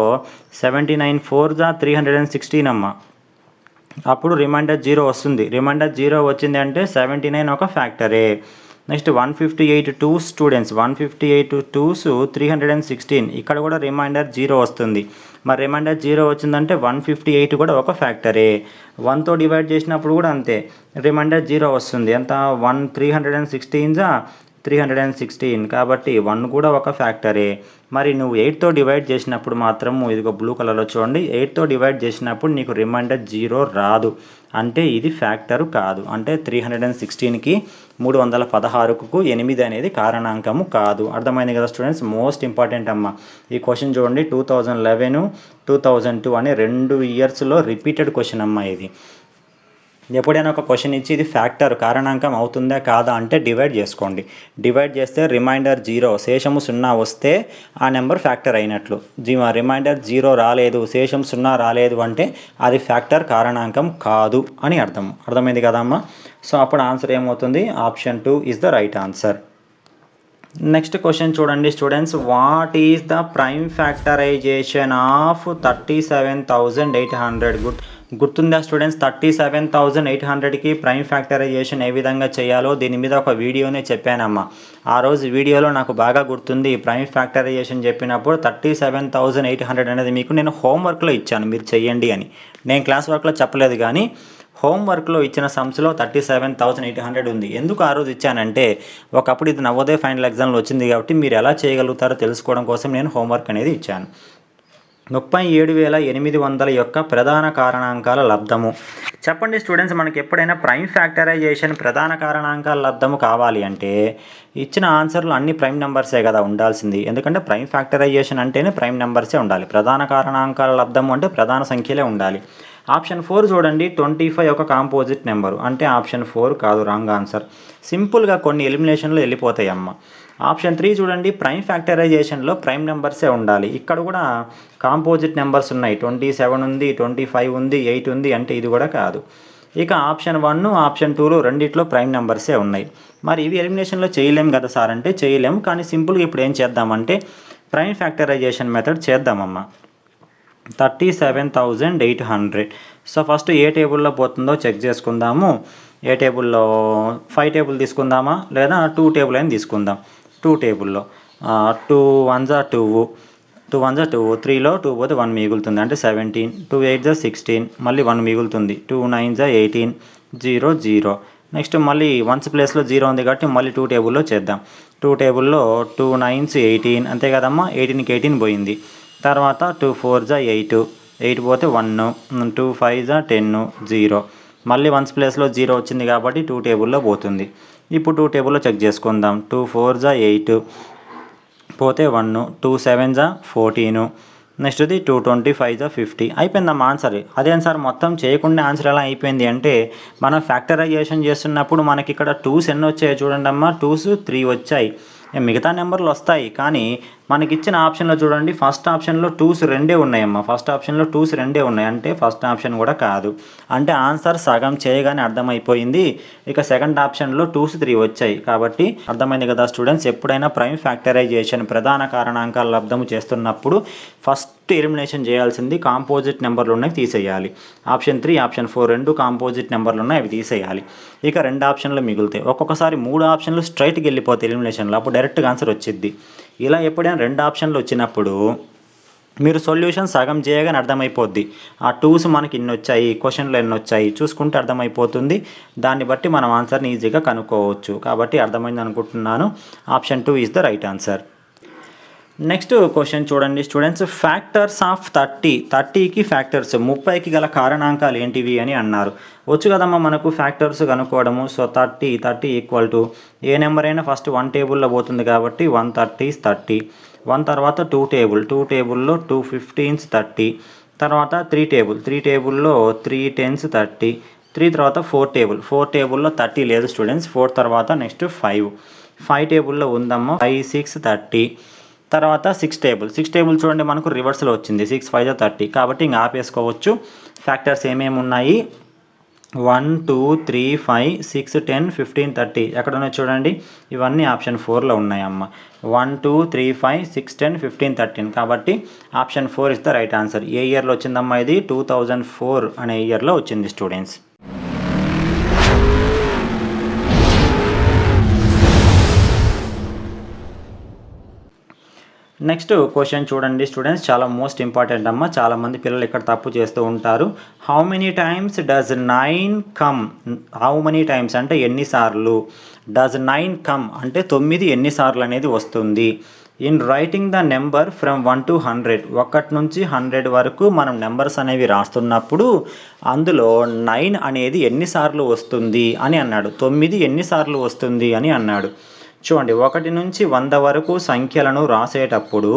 79 4 316 అమ్మ. అప్పుడు రిమైండర్ 0 వస్తుంది. రిమైండర్ 0 వచ్చింది అంటే 79 ఒక ఫ్యాక్టరే. Next 158 2 students. 158 2s 316. ఇక్కడ కూడా రిమైండర్ 0 వస్తుంది. మరి రిమైండర్ 0 వచ్చిందంటే 158 కూడా ఒక ఫ్యాక్టరే. 1తో డివైడ్ చేసినప్పుడు కూడా అంతే, రిమైండర్ 0 వస్తుంది. ఎంత? 316 కాబట్టి 1 కూడా ఒక ఫ్యాక్టరే. మరి నువ్వు 8తో డివైడ్ చేసినప్పుడు మాత్రం ఇదిగో బ్లూ కలర్లో చూడండి, 8తో డివైడ్ చేసినప్పుడు నీకు రిమైండర్ 0 రాదు. అంటే ఇది ఫ్యాక్టరు కాదు. అంటే 316కి 316కు 8 అనేది కారణాంకము కాదు. అర్థమైంది కదా స్టూడెంట్స్? మోస్ట్ ఇంపార్టెంట్ అమ్మ. ఈ క్వశ్చన్ చూడండి, 2011, 2002 అనే 2 ఇయర్స్లో రిపీటెడ్ క్వశ్చన్ అమ్మ ఇది. ఎప్పుడైనా ఒక క్వశ్చన్ ఇచ్చి ఇది ఫ్యాక్టర్ కారణాంకం అవుతుందా కాదా అంటే డివైడ్ చేసుకోండి. డివైడ్ చేస్తే రిమైండర్ 0 శేషము 0 వస్తే ఆ నెంబర్ ఫ్యాక్టర్ అయినట్లు. రిమైండర్ 0 రాలేదు, శేషం 0 రాలేదు అంటే అది ఫ్యాక్టర్ కారణాంకం కాదు అని అర్థమైంది కదమ్మా. సో అప్పుడు ఆన్సర్ ఏమవుతుంది? Option 2 is the right answer. Next question చూడండి students, what is the prime factorization of 37,800? గుర్తుందా స్టూడెంట్స్? 37,800కి ప్రైమ్ ఫ్యాక్టరైజేషన్ ఏ విధంగా చేయాలో దీని మీద ఒక వీడియోనే చెప్పానమ్మా. ఆ రోజు వీడియోలో నాకు బాగా గుర్తుంది, ప్రైమ్ ఫ్యాక్టరైజేషన్ చెప్పినప్పుడు 37,800 అనేది మీకు నేను హోంవర్క్లో ఇచ్చాను, మీరు చెయ్యండి అని. నేను క్లాస్ వర్క్లో చెప్పలేదు, కానీ హోంవర్క్లో ఇచ్చిన సమ్స్లో 37,800 ఉంది. ఎందుకు ఆ రోజు ఇచ్చానంటే ఒకప్పుడు ఇది నవోదయ ఫైనల్ ఎగ్జామ్లో వచ్చింది కాబట్టి మీరు ఎలా చేయగలుగుతారో తెలుసుకోవడం కోసం నేను హోంవర్క్ అనేది ఇచ్చాను. 37,800 యొక్క ప్రధాన కారణాంకాల లబ్ధము. చెప్పండి స్టూడెంట్స్, మనకి ఎప్పుడైనా ప్రైమ్ ఫ్యాక్టరైజేషన్ ప్రధాన కారణాంకాల లబ్ధము కావాలి అంటే ఇచ్చిన ఆన్సర్లు అన్ని ప్రైమ్ నెంబర్సే కదా ఉండాల్సింది. ఎందుకంటే ప్రైమ్ ఫ్యాక్టరైజేషన్ అంటేనే ప్రైమ్ నెంబర్సే ఉండాలి. ప్రధాన కారణాంకాల లబ్ధము అంటే ప్రధాన సంఖ్యలే ఉండాలి. ఆప్షన్ 4 చూడండి, 25 ఒక కాంపోజిట్ నెంబరు అంటే ఆప్షన్ 4 కాదు, రాంగ్ ఆన్సర్. సింపుల్గా కొన్ని ఎలిమినేషన్లో వెళ్ళిపోతాయి అమ్మ. ఆప్షన్ 3 చూడండి, ప్రైమ్ ఫ్యాక్టరైజేషన్లో ప్రైమ్ నెంబర్సే ఉండాలి. ఇక్కడ కూడా కాంపోజిట్ నెంబర్స్ ఉన్నాయి, 27 ఉంది, 25 ఉంది, 8 ఉంది అంటే ఇది కూడా కాదు. ఇక ఆప్షన్ 1 ఆప్షన్ 2లో రెండిట్లో ప్రైమ్ నెంబర్సే ఉన్నాయి. మరి ఇవి ఎలిమినేషన్లో చేయలేం కదా సార్ అంటే చేయలేము, కానీ సింపుల్గా ఇప్పుడు ఏం చేద్దామంటే ప్రైమ్ ఫ్యాక్టరైజేషన్ మెథడ్ చేద్దామమ్మా. 37,800. సో ఫస్ట్ ఏ టేబుల్లో పోతుందో చెక్ చేసుకుందాము. ఏ టేబుల్లో 5 టేబుల్ తీసుకుందామా లేదా 2 టేబుల్ అయినా తీసుకుందాం. 2 టేబుల్లో 2 1 2 2 1 2 3లో 2 పోతే 1 మిగులుతుంది అంటే 17, 2 8 16, మళ్ళీ 1 మిగులుతుంది, 2 9 18, 0 0. నెక్స్ట్ మళ్ళీ 1s ప్లేస్లో 0 ఉంది కాబట్టి మళ్ళీ 2 టేబుల్లో చేద్దాం. 2 టేబుల్లో 2 9 18 అంతే కదమ్మా, 18కి 18 పోయింది. తర్వాత 2 4 8, 8 పోతే 1, 2 5 10, 0. మళ్ళీ 1s ప్లేస్లో 0 వచ్చింది కాబట్టి 2 టేబుల్లో పోతుంది. ఇప్పుడు 2 టేబుల్లో చెక్ చేసుకుందాం. 2 4 8 పోతే 1, 2 7 14, నెక్స్ట్ది 2 25 50. అయిపోయిందమ్మా ఆన్సర్. అదేం సార్ మొత్తం చేయకుండా ఆన్సర్ ఎలా అయిపోయింది అంటే మనం ఫ్యాక్టరైజేషన్ చేస్తున్నప్పుడు మనకి ఇక్కడ 2s ఎన్ని వచ్చాయి చూడండి అమ్మా, 2s 3 వచ్చాయి. మిగతా నెంబర్లు వస్తాయి, కానీ మనకిచ్చిన ఆప్షన్లో చూడండి ఫస్ట్ ఆప్షన్లో 2s 2 ఉన్నాయమ్మా. ఫస్ట్ ఆప్షన్లో 2s 2 ఉన్నాయి అంటే ఫస్ట్ ఆప్షన్ కూడా కాదు. అంటే ఆన్సర్ సగం చేయగానే అర్థమైపోయింది. ఇక సెకండ్ ఆప్షన్లో 2s 3 వచ్చాయి కాబట్టి అర్థమైంది కదా స్టూడెంట్స్. ఎప్పుడైనా ప్రైమ్ ఫ్యాక్టరైజేషన్ ప్రధాన కారణాంకాల లబ్ధము చేస్తున్నప్పుడు ఫస్ట్ ఎలిమినేషన్ చేయాల్సింది కాంపోజిట్ నెంబర్లు ఉన్నాయి తీసేయాలి. ఆప్షన్ 3 ఆప్షన్ 4 రెండు కాంపోజిట్ నెంబర్లు ఉన్నాయి, అవి తీసేయాలి. ఇక 2 ఆప్షన్లు మిగులుతాయి. ఒక్కొక్కసారి 3 ఆప్షన్లు స్ట్రైట్గా వెళ్ళిపోతాయి ఎలిమినేషన్లో, అప్పుడు డైరెక్ట్గా ఆన్సర్ వచ్చింది. ఇలా ఎప్పుడైనా 2 ఆప్షన్లు వచ్చినప్పుడు మీరు సొల్యూషన్ సగం చేయగానే అర్థమైపోద్ది. ఆ 2s మనకి ఇన్ని వచ్చాయి, క్వశ్చన్లో ఎన్ని వచ్చాయి చూసుకుంటే అర్థమైపోతుంది. దాన్ని బట్టి మనం ఆన్సర్ని ఈజీగా కనుక్కోవచ్చు. కాబట్టి అర్థమైంది అనుకుంటున్నాను. Option 2 is the right answer. Next question చూడండి స్టూడెంట్స్, ఫ్యాక్టర్స్ ఆఫ్ 30కి ఫ్యాక్టర్స్ 30కి గల కారణాంకాలు ఏంటివి అని అన్నారు. వచ్చు కదమ్మా మనకు ఫ్యాక్టర్స్ కనుక్కోవడము. సో 30 ఈక్వల్ టు ఏ నెంబర్ అయినా ఫస్ట్ 1 టేబుల్లో పోతుంది కాబట్టి 130 is 30. 1 తర్వాత 2 టేబుల్లో 2 15s 30. తర్వాత 3 టేబుల్లో 3 10s 30. 3 తర్వాత 4 టేబుల్లో 30 లేదు స్టూడెంట్స్. 4 తర్వాత నెక్స్ట్ 5 టేబుల్లో ఉందమ్మా, 5 6 30. తర్వాత 6 టేబుల్ చూడండి మనకు రివర్స్లో వచ్చింది, 6 5 30 కాబట్టి ఇంకా ఆపేసుకోవచ్చు. ఫ్యాక్టర్స్ ఏమేమి ఉన్నాయి, 1 2 3 5 6 10 15 30 ఎక్కడ ఉన్నాయి చూడండి, ఇవన్నీ ఆప్షన్ 4లో ఉన్నాయమ్మ. 1 2 3 5 6 10 15 13 కాబట్టి option 4 is the right answer. ఏ ఇయర్లో వచ్చిందమ్మా ఇది? 2004 అనే ఇయర్లో వచ్చింది స్టూడెంట్స్. నెక్స్ట్ క్వశ్చన్ చూడండి స్టూడెంట్స్, చాలా మోస్ట్ ఇంపార్టెంట్ అమ్మ. చాలామంది పిల్లలు ఇక్కడ తప్పు చేస్తూ ఉంటారు. How many times does 9 come? How many times అంటే ఎన్నిసార్లు, డస్ 9 కమ్ అంటే 9 ఎన్నిసార్లు అనేది వస్తుంది. In writing the number from 1 to 100, 1 నుంచి 100 వరకు మనం నెంబర్స్ అనేవి రాస్తున్నప్పుడు అందులో 9 అనేది ఎన్నిసార్లు వస్తుంది అని అన్నాడు. 9 ఎన్నిసార్లు వస్తుంది అని అన్నాడు. చూడండి, 1 నుంచి 100 వరకు సంఖ్యలను రాసేటప్పుడు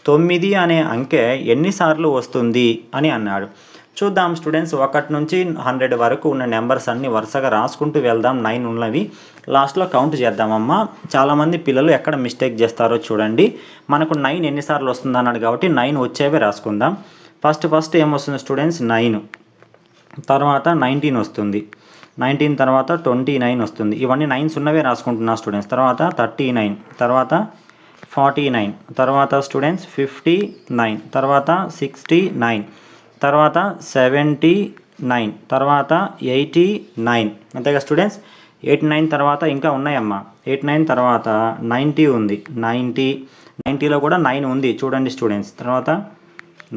9 అనే అంకె ఎన్నిసార్లు వస్తుంది అని అన్నాడు. చూద్దాం స్టూడెంట్స్, 1 నుంచి 100 వరకు ఉన్న నెంబర్స్ అన్ని వరుసగా రాసుకుంటూ వెళ్దాం. 9 ఉన్నవి లాస్ట్లో కౌంట్ చేద్దామమ్మా. చాలామంది పిల్లలు ఎక్కడ మిస్టేక్ చేస్తారో చూడండి. మనకు 9 ఎన్నిసార్లు వస్తుంది అన్నాడు కాబట్టి 9 వచ్చేవే రాసుకుందాం. ఫస్ట్ ఏమొస్తుంది స్టూడెంట్స్? 9, తర్వాత 19 వస్తుంది, 19 తర్వాత 29 వస్తుంది. ఇవన్నీ 9s ఉన్నవే రాసుకుంటున్నా స్టూడెంట్స్. తర్వాత 39, తర్వాత 49, తర్వాత స్టూడెంట్స్ 59, తర్వాత 69, తర్వాత 79, తర్వాత 89. అంతేగా స్టూడెంట్స్? 89 తర్వాత ఇంకా ఉన్నాయమ్మా. 89 తర్వాత 90 ఉంది, 90లో కూడా 9 ఉంది చూడండి స్టూడెంట్స్. తర్వాత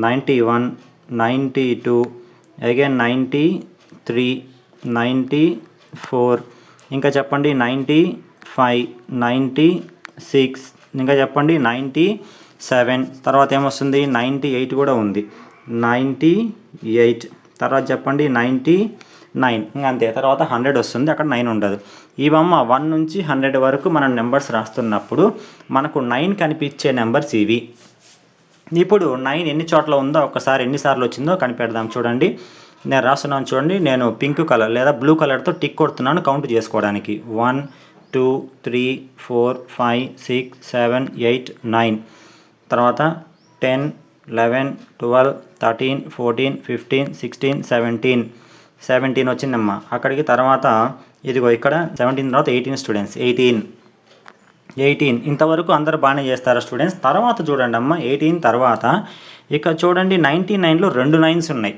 91, 92, అగైన్ 93, 94, ఇంకా చెప్పండి 95, 96, ఇంకా చెప్పండి 97. తర్వాత ఏమొస్తుంది? 98 కూడా ఉంది, 98. తర్వాత చెప్పండి 99, ఇంకా అంతే. తర్వాత 100 వస్తుంది, అక్కడ 9 ఉండదు. ఇవమ్మ 1 నుంచి 100 వరకు మనం నెంబర్స్ రాస్తున్నప్పుడు మనకు 9 కనిపించే నెంబర్స్ ఇవి. ఇప్పుడు 9 ఎన్ని చోట్ల ఉందో ఒకసారి ఎన్నిసార్లు వచ్చిందో కనిపెడదాం. చూడండి, నేను రాస్తున్నాను చూడండి. నేను పింక్ కలర్ లేదా బ్లూ కలర్తో టిక్ కొడుతున్నాను కౌంట్ చేసుకోవడానికి. 1, 2, 3, 4, 5, 6, 7, 8, 9. తర్వాత 10, 11, 12, 13, 14, 15, 16, 17 వచ్చిందమ్మా అక్కడికి. తర్వాత ఇదిగో ఇక్కడ 17 తర్వాత 18 స్టూడెంట్స్, 18. ఇంతవరకు అందరూ బాగానే చేస్తారా స్టూడెంట్స్? తర్వాత చూడండి అమ్మ, 18 తర్వాత ఇక్కడ చూడండి 99లో 2 9s ఉన్నాయి.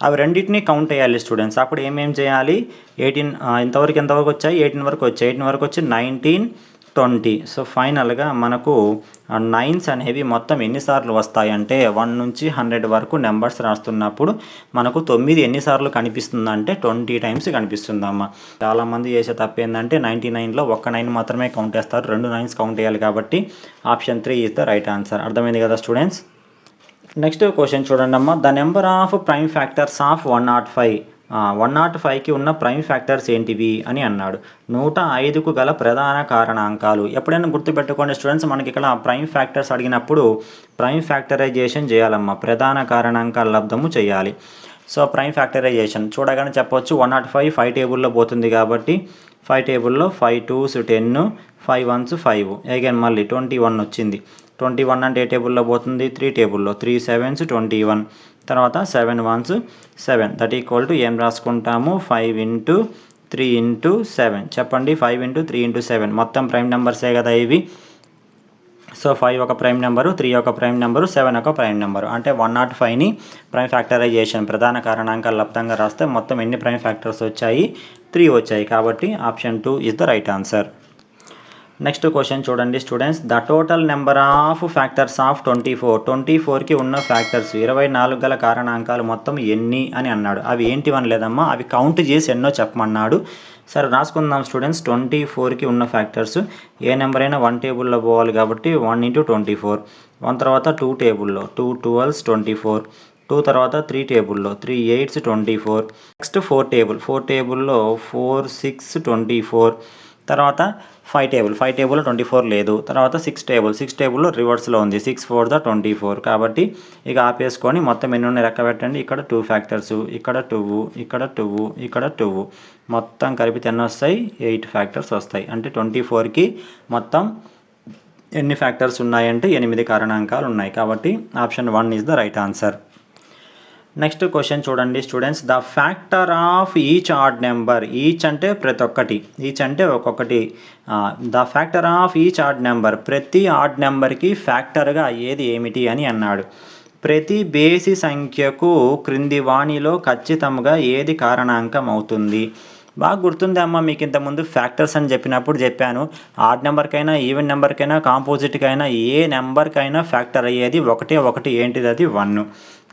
అవి రెండింటినీ కౌంట్ చేయాలి స్టూడెంట్స్. అప్పుడు ఏమేం చేయాలి? 18 ఎంతవరకు వచ్చాయి? 18 వరకు వచ్చాయి. 18 వరకు వచ్చి 19, 20. సో ఫైనల్గా మనకు 9s అనేవి మొత్తం ఎన్నిసార్లు వస్తాయంటే 1 నుంచి 100 వరకు నెంబర్స్ రాస్తున్నప్పుడు మనకు 9 ఎన్నిసార్లు కనిపిస్తుందంటే 20 టైమ్స్ కనిపిస్తుందమ్మా. చాలామంది చేసే తప్పు ఏంటంటే 99లో 1 9 మాత్రమే కౌంట్ చేస్తారు, 2 9s కౌంట్ చేయాలి. కాబట్టి option 3 is the right answer. అర్థమైంది కదా స్టూడెంట్స్? నెక్స్ట్ క్వశ్చన్ చూడండి అమ్మా. The number of prime factors of 105. 105కి ఉన్న ప్రైమ్ ఫ్యాక్టర్స్ ఏంటివి అని అన్నాడు. 105కు గల ప్రధాన కారణాంకాలు. ఎప్పుడైనా గుర్తుపెట్టుకోండి స్టూడెంట్స్, మనకి ఇక్కడ ప్రైమ్ ఫ్యాక్టర్స్ అడిగినప్పుడు ప్రైమ్ ఫ్యాక్టరైజేషన్ చేయాలమ్మా, ప్రధాన కారణాంకాల లబ్ధము చేయాలి. సో ప్రైమ్ ఫ్యాక్టరైజేషన్ చూడగానే చెప్పొచ్చు 105 5 టేబుల్లో పోతుంది కాబట్టి 5 టేబుల్లో 5 2s 10, 5 1s 5, అగైన్ మళ్ళీ 21 వచ్చింది. 21 అంటే ఏ టేబుల్లో పోతుంది? 3 టేబుల్లో, 3 7s 21, తర్వాత 7 1s 7. దట్ ఈక్వల్ టు ఏం రాసుకుంటాము? 5 × 3 × 7. చెప్పండి, 5 × 3 × 7 మొత్తం ప్రైమ్ నెంబర్సే కదా ఇవి. సో 5 ఒక ప్రైమ్ నెంబరు, 3 ఒక ప్రైమ్ నెంబరు, 7 ఒక ప్రైమ్ నెంబరు. అంటే 105ని ప్రైమ్ ఫ్యాక్టరైజేషన్ ప్రధాన కారణాంకాల లబ్ధంగా రాస్తే మొత్తం ఎన్ని ప్రైమ్ ఫ్యాక్టర్స్ వచ్చాయి? 3 వచ్చాయి. కాబట్టి option 2 is the right answer. Next question చూడండి students. The total number of factors of 24కి ఉన్న ఫ్యాక్టర్స్ 24 గల కారణాంకాలు మొత్తం ఎన్ని అని అన్నాడు. అవి ఏంటివని లేదమ్మా, అవి కౌంట్ చేసి ఎన్నో చెప్పమన్నాడు. సరే రాసుకుందాం స్టూడెంట్స్. 24కి ఉన్న ఫ్యాక్టర్స్ ఏ నెంబర్ అయినా 1 టేబుల్లో పోవాలి కాబట్టి 1 × 24. 1 తర్వాత 2 టేబుల్లో, 2 12s 24. 2 తర్వాత 3 టేబుల్లో, 3 8s 24. నెక్స్ట్ 4 టేబుల్లో 4 6 24. తర్వాత 5 టేబుల్లో 24 లేదు. తర్వాత 6 టేబుల్లో రివర్స్లో ఉంది, 6 4 24. కాబట్టి ఇక ఆపేసుకొని మొత్తం ఎన్ని ఉన్నాయి లెక్క పెట్టండి. ఇక్కడ 2 ఫ్యాక్టర్స్, ఇక్కడ 2, ఇక్కడ 2, ఇక్కడ 2, మొత్తం కలిపితే ఎన్ని వస్తాయి? 8 ఫ్యాక్టర్స్ వస్తాయి. అంటే 24కి మొత్తం ఎన్ని ఫ్యాక్టర్స్ ఉన్నాయంటే 8 కారణాంకాలు ఉన్నాయి. కాబట్టి option 1 is the right answer. Next question చూడండి students. The factor of each odd number. Each అంటే ప్రతి ఒక్కటి, ఈచ్ అంటే ఒక్కొక్కటి. The factor of each odd number, ప్రతి ఆడ్ నెంబర్కి ఫ్యాక్టర్గా అయ్యేది ఏమిటి అని అన్నాడు. ప్రతి బేసి సంఖ్యకు క్రింది వాణిలో ఖచ్చితంగా ఏది కారణాంకం అవుతుంది? బాగా గుర్తుంది అమ్మ, మీకు ఇంతకుముందు ఫ్యాక్టర్స్ అని చెప్పినప్పుడు చెప్పాను. ఆడ్ నెంబర్కైనా, ఈవెన్ నెంబర్కైనా, కాంపోజిట్కైనా, ఏ నెంబర్కైనా ఫ్యాక్టర్ అయ్యేది ఒకటి. ఏంటిది? అది 1.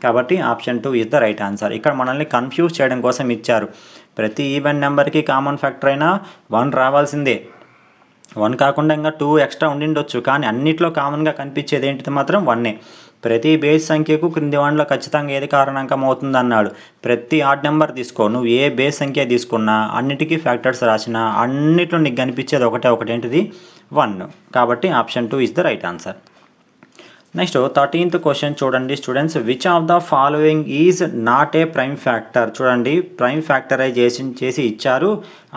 కాబట్టి option 2 is the right answer. ఇక్కడ మనల్ని కన్ఫ్యూజ్ చేయడం కోసం ఇచ్చారు. ప్రతి ఈవెన్ నెంబర్కి కామన్ ఫ్యాక్టర్ అయినా 1 రావాల్సిందే. 1 కాకుండా ఇంకా 2 ఎక్స్ట్రా ఉండిండొచ్చు, కానీ అన్నిట్లో కామన్గా కనిపించేది ఏంటిది మాత్రం 1. ప్రతి బేస్ సంఖ్యకు క్రింది వాటిలో ఖచ్చితంగా ఏది కారణాంకం అవుతుంది అన్నాడు. ప్రతి ఆడ్ నెంబర్ తీసుకో, నువ్వు ఏ బేస్ సంఖ్య తీసుకున్నా, అన్నిటికీ ఫ్యాక్టర్స్ రాసినా, అన్నిట్లో నీకు కనిపించేది ఒకటి. ఏంటిది? 1. కాబట్టి option 2 is the right answer. Next 13th question చూడండి students, which of the following is not a prime factor. చూడండి ప్రైమ్ ఫ్యాక్టరైజేషన్ చేసి ఇచ్చారు,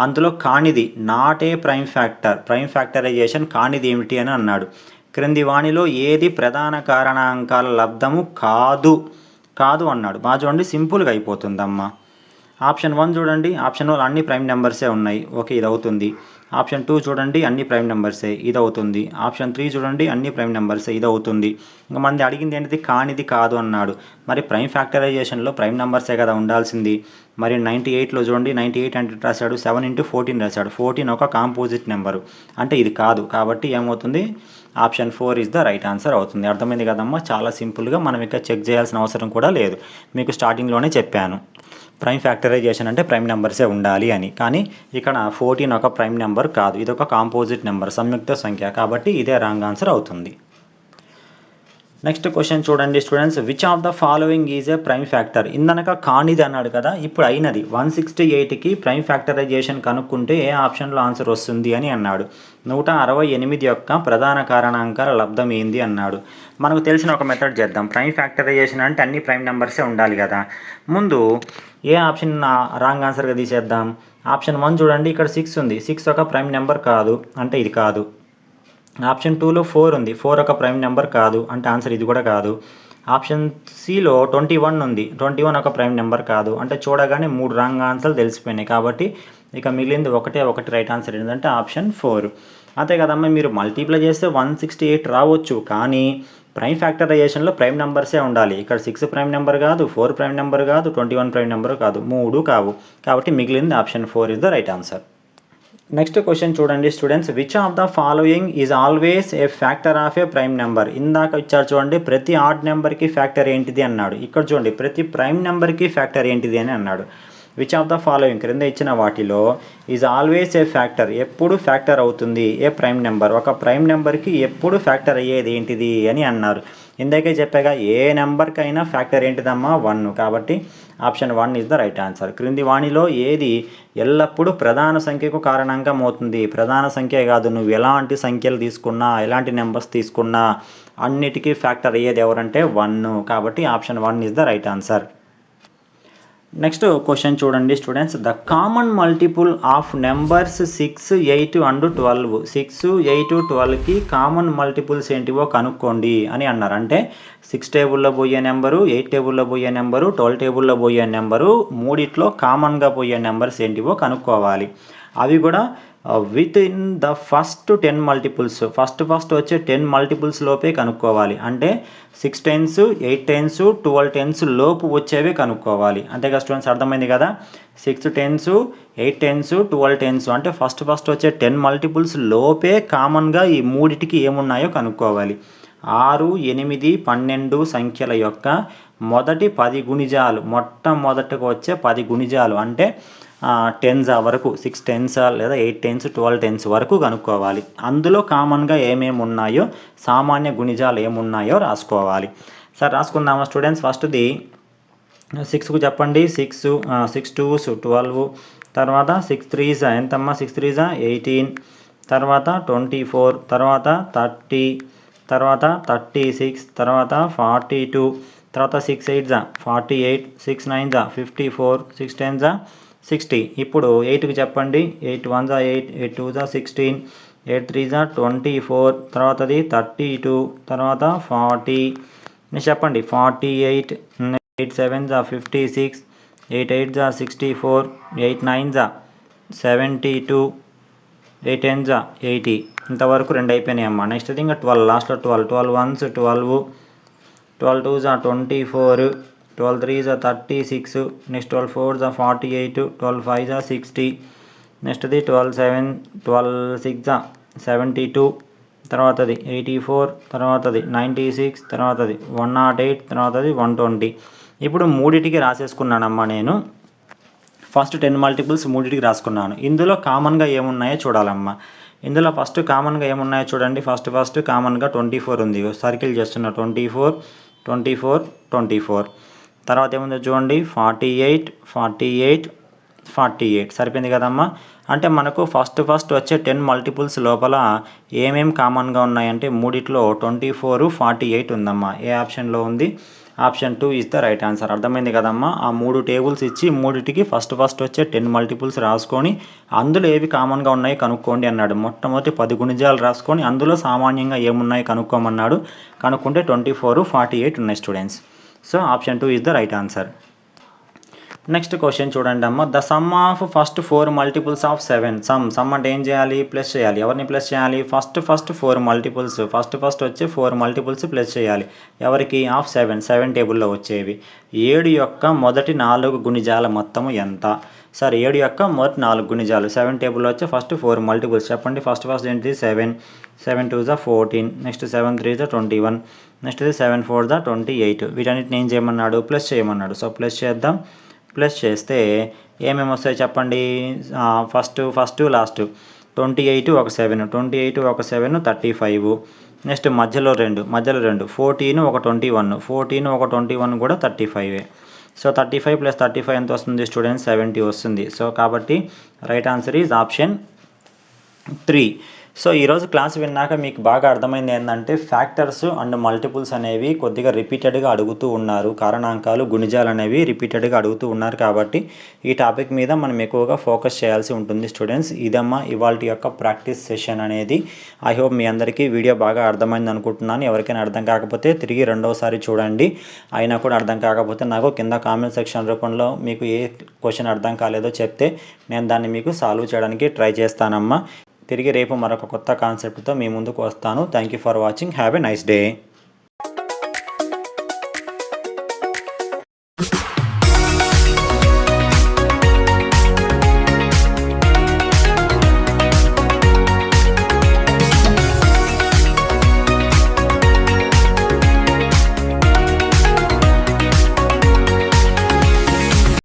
అందులో కానిది not a prime factor, prime factorization కానిది ఏమిటి అని అన్నాడు. క్రింది వాణిలో ఏది ప్రధాన కారణాంకాల లబ్ధము కాదు అన్నాడు. బాగా చూడండి, సింపుల్గా అయిపోతుందమ్మా. ఆప్షన్ 1 చూడండి, ఆప్షన్ 1 అన్ని ప్రైమ్ నెంబర్సే ఉన్నాయి, ఓకే ఇది అవుతుంది. ఆప్షన్ 2 చూడండి అన్ని ప్రైమ్ నెంబర్సే, ఇది అవుతుంది. ఆప్షన్ 3 చూడండి అన్ని ప్రైమ్ నెంబర్సే, ఇది అవుతుంది. ఇంకా మంది అడిగింది ఏంటిది, కానిది కాదు అన్నాడు. మరి ప్రైమ్ ఫ్యాక్టరైజేషన్లో ప్రైమ్ నెంబర్సే కదా ఉండాల్సింది. మరి 98లో చూడండి, 98 అంటే రాశాడు 7 × 14 రాశాడు. 14 ఒక కాంపోజిట్ నెంబరు, అంటే ఇది కాదు. కాబట్టి ఏమవుతుంది, option 4 is the right answer అవుతుంది. అర్థమైంది కదమ్మా, చాలా సింపుల్గా, మనం ఇక్కడ చెక్ చేయాల్సిన అవసరం కూడా లేదు. మీకు స్టార్టింగ్లోనే చెప్పాను ప్రైమ్ ఫ్యాక్టరైజేషన్ అంటే ప్రైమ్ నెంబర్సే ఉండాలి అని. కానీ ఇక్కడ 14 ఒక ప్రైమ్ నెంబర్ కాదు, ఇది ఒక కాంపోజిట్ నెంబర్, సంయుక్త సంఖ్య. కాబట్టి ఇదే రాంగ్ ఆన్సర్ అవుతుంది. నెక్స్ట్ క్వశ్చన్ చూడండి students, which of the following is a prime factor. ఇందనక కానిది అన్నాడు కదా, ఇప్పుడు అయినది 168కి ప్రైమ్ ఫ్యాక్టరైజేషన్ కనుక్కుంటే ఏ ఆప్షన్లో ఆన్సర్ వస్తుంది అని అన్నాడు. 168 యొక్క ప్రధాన కారణాంకాల లబ్ధం ఏంది అన్నాడు. మనకు తెలిసిన ఒక మెథడ్ చేద్దాం. ప్రైమ్ ఫ్యాక్టరైజేషన్ అంటే అన్ని ప్రైమ్ నెంబర్సే ఉండాలి కదా. ముందు ఏ ఆప్షన్ రాంగ్ ఆన్సర్గా తీసేద్దాం. ఆప్షన్ 1 చూడండి, ఇక్కడ 6 ఉంది, 6 ఒక ప్రైమ్ నెంబర్ కాదు, అంటే ఇది కాదు. ఆప్షన్ 2లో 4 ఉంది, 4 ఒక ప్రైమ్ నెంబర్ కాదు, అంటే ఆన్సర్ ఇది కూడా కాదు. ఆప్షన్ సిలో 21 ఉంది, 21 ఒక ప్రైమ్ నెంబర్ కాదు, అంటే చూడగానే 3 రాంగ్ ఆన్సర్లు తెలిసిపోయినాయి. కాబట్టి ఇక మిగిలింది ఒకటి రైట్ ఆన్సర్ ఏంటంటే ఆప్షన్ 4. అంతే కదమ్మా, మీరు మల్టిప్లై చేస్తే 168 రావచ్చు, కానీ ప్రైమ్ ఫ్యాక్టరైజేషన్లో ప్రైమ్ నెంబర్సే ఉండాలి. ఇక్కడ 6 ప్రైమ్ నెంబర్ కాదు, 4 ప్రైమ్ నెంబర్ కాదు, 21 ప్రైమ్ నెంబర్ కాదు, 3 కావు. కాబట్టి మిగిలింది option 4 is the right answer. Next question చూడండి students, which of the following is always a factor of a prime number. ఇందాక ఇచ్చారు చూడండి, ప్రతి ఆడ్ నెంబర్కి ఫ్యాక్టర్ ఏంటిది అన్నాడు. ఇక్కడ చూడండి ప్రతి ప్రైమ్ నెంబర్కి ఫ్యాక్టర్ ఏంటిది అని అన్నాడు. విచ్ ఆఫ్ ద ఫాలోయింగ్ క్రింద ఇచ్చిన వాటిలో ఈజ్ ఆల్వేస్ ఏ ఫ్యాక్టర్, ఎప్పుడు ఫ్యాక్టర్ అవుతుంది ఏ ప్రైమ్ నెంబర్, ఒక ప్రైమ్ నెంబర్కి ఎప్పుడు ఫ్యాక్టర్ అయ్యేది ఏంటిది అని అన్నారు. ఇందాకే చెప్పాగా, ఏ నెంబర్కైనా ఫ్యాక్టర్ ఏంటిదమ్మా 1. కాబట్టి option 1 is the right answer. క్రింది వాణిలో ఏది ఎల్లప్పుడూ ప్రధాన సంఖ్యకు కారణాంకం అవుతుంది. ప్రధాన సంఖ్య కాదు, నువ్వు ఎలాంటి సంఖ్యలు తీసుకున్నా, ఎలాంటి నెంబర్స్ తీసుకున్నా అన్నిటికీ ఫ్యాక్టర్ అయ్యేది ఎవరంటే 1. కాబట్టి option 1 is the right answer. Next question చూడండి students, the common multiple of numbers 6, 8 and 12. 6, 8, 12కి కామన్ మల్టిపుల్స్ ఏంటివో కనుక్కోండి అని అన్నారు. అంటే 6 టేబుల్లో పోయే నెంబరు, 8 టేబుల్లో పోయే నెంబరు, 12 టేబుల్లో పోయే నెంబరు, మూడిట్లో కామన్గా పోయే నెంబర్స్ ఏంటివో కనుక్కోవాలి. అవి కూడా with in the first 10 multiples, first వచ్చే 10 మల్టిపుల్స్ లోపే కనుక్కోవాలి. అంటే 6 టెన్స్, 8 టెన్స్, 12 టెన్స్ లోపు వచ్చేవే కనుక్కోవాలి. అంతేగా స్టూడెంట్స్, అర్థమైంది కదా. 6 టెన్స్, 8 టెన్స్, 12 టెన్స్ అంటే ఫస్ట్ వచ్చే 10 మల్టిపుల్స్ లోపే కామన్గా ఈ మూడిటికి ఏమున్నాయో కనుక్కోవాలి. 6, 8, 12 సంఖ్యల యొక్క మొదటి 10 గుణిజాలు, మొట్టమొదటిగా వచ్చే 10 గుణిజాలు అంటే 10s వరకు, 6 10s లేదా 8 10s, 12 10s వరకు కనుక్కోవాలి. అందులో కామన్గా ఏమేమి ఉన్నాయో, సామాన్య గుణిజాలు ఏమున్నాయో రాసుకోవాలి. సరే రాసుకుందామా స్టూడెంట్స్. ఫస్ట్ది 6కు చెప్పండి, 6 2s 12, తర్వాత 6 3s ఎంతమ్మా, 6 3s 18, తర్వాత 24, తర్వాత 30, తర్వాత 36, తర్వాత 42, తర్వాత 6 8s 48, 6 9s 54, 6 10s 60. ఇప్పుడు 8కి చెప్పండి, 8 1s 8, 8 2s 16, 8 3s 24, తర్వాతది 32, తర్వాత 40, చెప్పండి 48, 8 7s 56, 8 8s 64, 8 9s 72, 8 10s 80. ఇంతవరకు 2 అయిపోయినాయి అమ్మా. నెక్స్ట్ ఇంకా 12, లాస్ట్లో 12, 12 1s 12, 12 2s 24, 12 3s 36, next 12 4s 48, 12 5s 60, నెక్స్ట్ది 12 7, 12 6 72, తర్వాతది 84, తర్వాతది 96, తర్వాతది 108, తర్వాతది 120. ఇప్పుడు మూడిటికి రాసేసుకున్నానమ్మా నేను. ఫస్ట్ 10 మల్టిపుల్స్ మూడిటికి రాసుకున్నాను. ఇందులో కామన్గా ఏమున్నాయో చూడాలమ్మా. ఇందులో ఫస్ట్ కామన్గా ఏమున్నాయో చూడండి. ఫస్ట్ కామన్గా 24 ఉంది, సర్కిల్ చేస్తున్నా 24, 24, 24. తర్వాత ఏముందో చూడండి 48, 48, 48 సరిపోయింది కదమ్మా. అంటే మనకు ఫస్ట్ వచ్చే 10 మల్టిపుల్స్ లోపల ఏమేమి కామన్గా ఉన్నాయంటే మూడిట్లో 24, 48 ఉందమ్మా. ఏ ఆప్షన్లో ఉంది? Option 2 is the right answer. అర్థమైంది కదమ్మా. ఆ 3 టేబుల్స్ ఇచ్చి మూడిటికి ఫస్ట్ వచ్చే 10 మల్టిపుల్స్ రాసుకొని అందులో ఏవి కామన్గా ఉన్నాయి కనుక్కోండి అన్నాడు. మొట్టమొదటి 10 గుణిజాలు రాసుకొని అందులో సామాన్యంగా ఏమున్నాయి కనుక్కోమన్నాడు. కనుక్కుంటే 24, 48 ఉన్నాయి students. So option 2 is the right answer. Next question చూడండి అమ్మ. The sum of first 4 multiples of 7. Some అంటే ఏం చేయాలి? ప్లస్ చేయాలి. ఎవరిని ప్లస్ చేయాలి? First 4 multiples. ఫస్ట్ వచ్చే 4 మల్టిపుల్స్ ప్లస్ చేయాలి. ఎవరికి? ఆఫ్ 7 టేబుల్లో వచ్చేవి. 7 యొక్క మొదటి 4 గుణిజాల మొత్తము ఎంత? సార్ 7 యొక్క మొదటి 4 గుణిజాలు 7 టేబుల్లో వచ్చే ఫస్ట్ 4 మల్టిపుల్స్ చెప్పండి. ఫస్ట్ ఏంటి? 7 2 is 14. Next 7 3 is 21. Next 7 4 is 28. వీటన్నిటిని ఏం చేయమన్నాడు? ప్లస్ చేయమన్నాడు. సో ప్లస్ చేద్దాం. ప్లస్ చేస్తే ఏమేమి వస్తాయి చెప్పండి. ఫస్ట్ లాస్ట్ 28 ఒక 7, 28 ఒక 7 35. నెక్స్ట్ మధ్యలో రెండు 14 ఒక 21, 14 ఒక 21 కూడా 35. సో 35 + 35 ఎంత వస్తుంది స్టూడెంట్స్? 70 వస్తుంది. సో కాబట్టి right answer is option 3. So ఈరోజు క్లాస్ విన్నాక మీకు బాగా అర్థమైంది ఏంటంటే ఫ్యాక్టర్స్ అండ్ మల్టిపుల్స్ అనేవి కొద్దిగా రిపీటెడ్గా అడుగుతూ ఉన్నారు. కారణాంకాలు గుణిజాలు అనేవి రిపీటెడ్గా అడుగుతూ ఉన్నారు కాబట్టి ఈ టాపిక్ మీద మనం ఎక్కువగా ఫోకస్ చేయాల్సి ఉంటుంది స్టూడెంట్స్. ఇదమ్మా ఇవాల్టి యొక్క ప్రాక్టీస్ సెషన్ అనేది. ఐ హోప్ మీ అందరికీ వీడియో బాగా అర్థమైంది అనుకుంటున్నాను. ఎవరికైనా అర్థం కాకపోతే తిరిగి రెండోసారి చూడండి. అయినా కూడా అర్థం కాకపోతే నాకు కింద కామెంట్ సెక్షన్ రూపంలో మీకు ఏ క్వశ్చన్ అర్థం కాలేదో చెప్తే నేను దాన్ని మీకు సాల్వ్ చేయడానికి ట్రై చేస్తానమ్మా. తిరిగి రేపు మరొక కొత్త కాన్సెప్ట్తో మీ ముందుకు వస్తాను. Thank you for watching. Have a nice day.